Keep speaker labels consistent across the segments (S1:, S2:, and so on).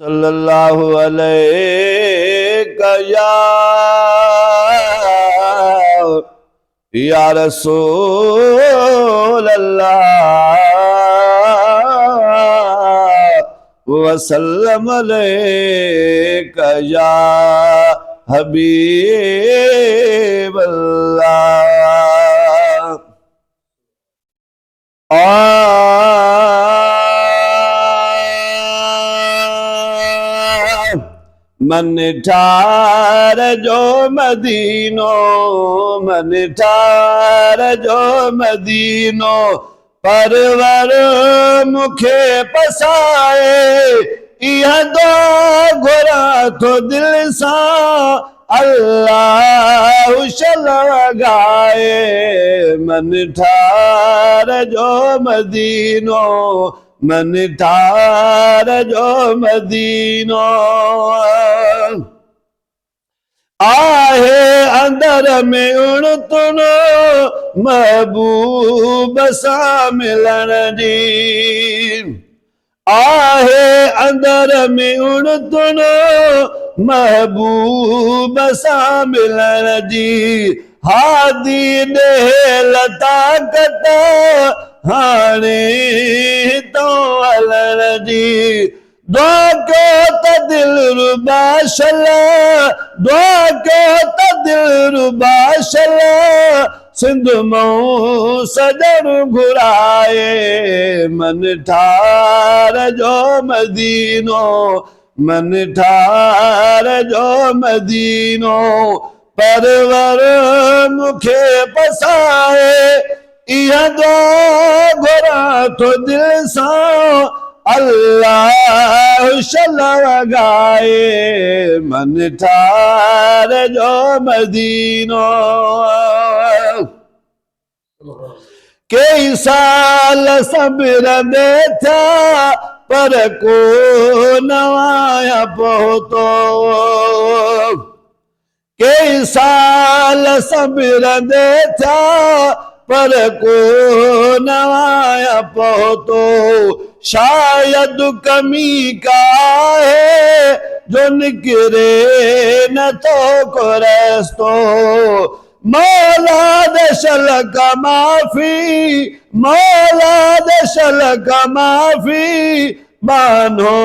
S1: सल्लल्लाहु अलैहि या रसूल अल्लाह वसल्लम अलैका या हबीब अल्लाह। मन ठार जो मदीनो, मन ठार जो मदीनो, परवर मुखे पसाए, इहा दुआ घुरा थो दिल सां, अल्लाह लॻाए। मन ठार जो मदीनो, मन ठार जो मदीनो, आहे अंदर में उणतुन महबूब सां मिलण जी, आहे अंदर में उणतुन महबूब सां मिलण जी। हादी ॾेल ताक़त हाणे तो हलण जी, दुआ कयो त दिलरुबा शला, दुआ कयो त दिलरुबा शला, सिंध मां सजण घुराए। मन ठार जो मदीनो, मन ठार जो मदीनो, परवर मुखे पसाए, इहा दुआ घुरा थो दिल सां, अल्लाह लॻाए। मन ठार जो मदीनो, कई साल सब्र था पर को नवाया पहुतो, कई साल सब्र था पर को नवाया पहुतो, शायद कमी का है जो निकरे न तो को रस्तो, मौला दशल का माफी, मौला दशल का माफी, बानो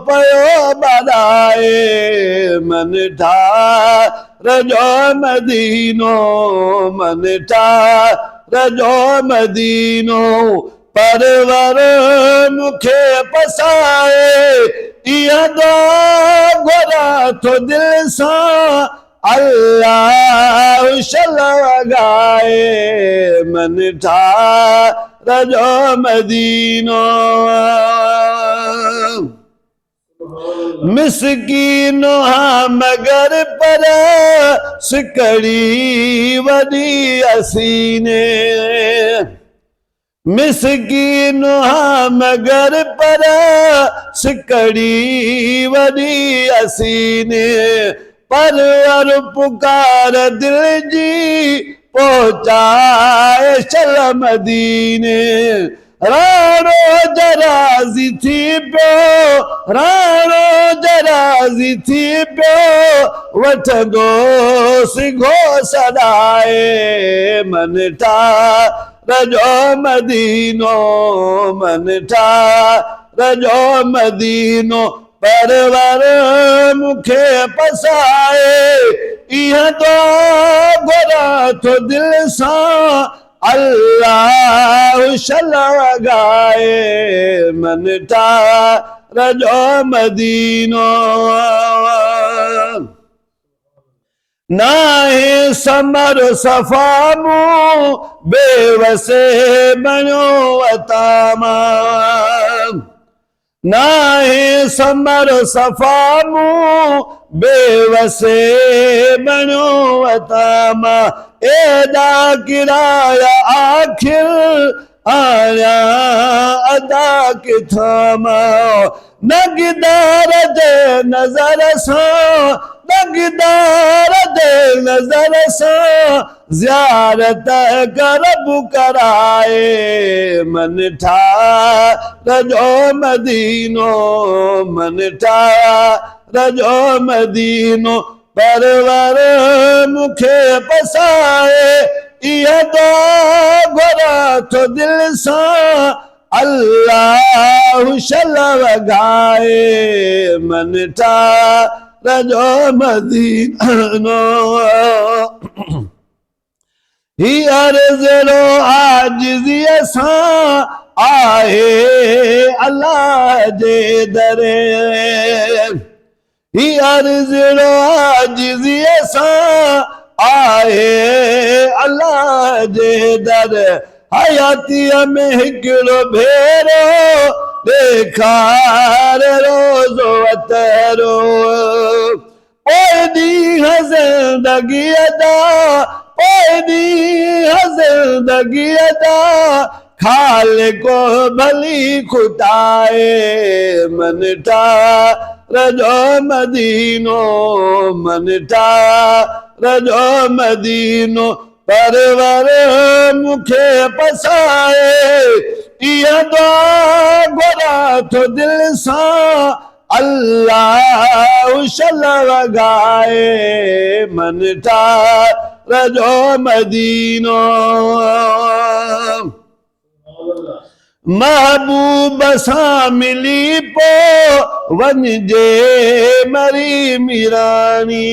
S1: पयो बधाए। मन ठार जो मदीनो, मन ठार जो मदीनो, परवर मुखे पसाए, इहा दुआ घुरा थो दिल सां, अल्लाह लॻाए। मन ठार जो मदीनो, मिसकीनो हा मगर पर सिकड़ी वॾी असीने, मिसकीनो हा मगर पर सिकड़ी वॾी असीने, परवर पुकार दिल जी पहुचाए चल मदीने। राणो जराज़ी थी पियो, राणो जराज़ी थी पियो, वठंदो सिघो सॾाए। मन ठार जो मदीनो, मन ठार जो मदीनो, परवर मुखे पसाए, इहा दुआ घुरा थो दिल सां, अल्लाह लॻाए। मन ठार जो मदीनो, नाहे समर सफ़ा मूं बेवसे बणियो वतामा, नाहे समर सफ़ा मूं बेवसे बणियो वतामा, एॾा किराया आखिर आया अदा किथां मां, नगदार जे नज़र सां, नगदार जे नज़र सां, ज़ियारत करब कराए मन ठारजो मदीनो मन ठारजो मदीनो परवर मुखे पसाए इह दुआ घुरा थो दिल सां अल्लाह शल वगाए मन ठारजो मदीनो ही अर्ज़ आजिज़ीअ सां आहे अल्लाह जे दरे ही अर्ज़ आजिज़ीअ सां आहे अल्लाह जे दर हयातीअ में हिकिड़ो भेरो ॾेखार रोज़ो अतरो पोइ ॾींहं ज़िंदगीअ जा पोइ ॾींहं ज़िंदगीअ जा खालिको भली खुटाए मन ठारजो मदीनो मन ठारजो मदीनो परवर मुखे पसाए इह दुआ घुरा थो दिल सां अल्लाह शल वगाए मन ठारजो मदीनो महबूब सां मिली पो वञिजे मरी मीरानी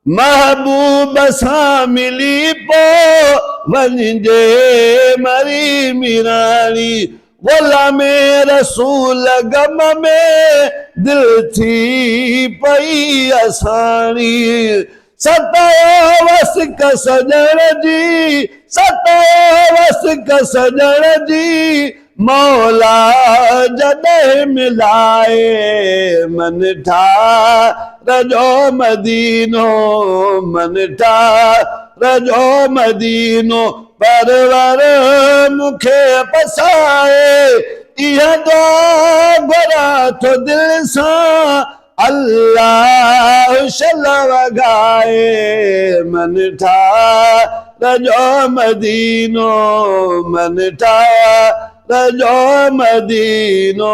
S1: महबूब सां मिली पो वञिजे मरी मीरानी ग़ुलामे रसूल गम में दिल थी पई असानी सतायो वस सजण जी सतायो वस सजण जी मौला जॾहिं मिलाए मन ठारजो मदीनो मन ठारजो मदीनो परवर मुखे पसाए इह दुआ घुरा थो दिल सां अल्लाह शल वगाए मन ठारजो मदीनो मन ठारजो मदीनो